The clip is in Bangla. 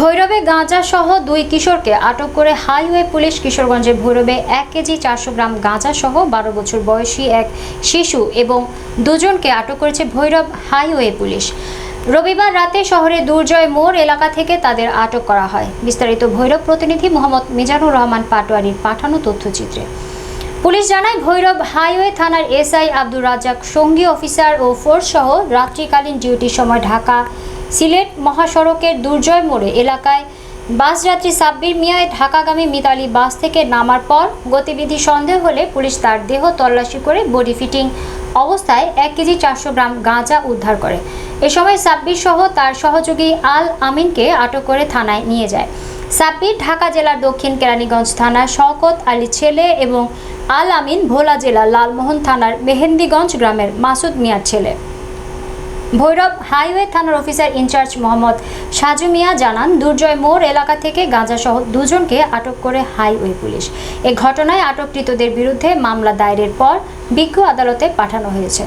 ভৈরবে গাঁজা সহ 2 কিশোরকে আটক করে হাইওয়ে পুলিশ। কিশোরগঞ্জের ভৈরবে 1 কেজি 400 গ্রাম গাঁজা সহ 12 বছর বয়সী এক শিশু এবং দুজনকে আটক করেছে ভৈরব হাইওয়ে পুলিশ। রবিবার রাতে শহরের দুর্জয় মোড় এলাকা থেকে তাদের আটক করা হয়। বিস্তারিত ভৈরব প্রতিনিধি মোহাম্মদ মিজানুর রহমান পাটোয়ারির পাঠানো তথ্যচিত্রে। পুলিশ জানায়, ভৈরব হাইওয়ে থানার এসআই আব্দুর রাজ্জাক সঙ্গী অফিসার ও ফোর্স সহ রাত্রিকালীন ডিউটির সময় ঢাকা সিলেট মহাসড়কের দুর্জয় মোড়ে এলাকায় বাসযাত্রী সাব্বির মিয়ায় ঢাকাগামী মিতালি বাস থেকে নামার পর গতিবিধি সন্দেহ হলে পুলিশ তার দেহ তল্লাশি করে বডি ফিটিং অবস্থায় 1 কেজি 400 গ্রাম গাঁজা উদ্ধার করে। এ সময় সাব্বির সহ তার সহযোগী আল আমিনকে আটক করে থানায় নিয়ে যায়। সাব্বির ঢাকা জেলার দক্ষিণ কেরানীগঞ্জ থানার শওকত আলী ছেলে এবং আল আমিন ভোলা জেলার লালমোহন থানার মেহেন্দিগঞ্জ গ্রামের মাসুদ মিয়ার ছেলে। ভৈরব হাইওয়ে থানার অফিসার ইনচার্জ মোহাম্মদ সাজু মিয়া জানান, দুর্জয় মোড় এলাকা থেকে গাঁজাসহ দুজনকে আটক করে হাইওয়ে পুলিশ। এ ঘটনায় আটককৃতদের বিরুদ্ধে মামলা দায়েরের পর বিজ্ঞ আদালতে পাঠানো হয়েছে।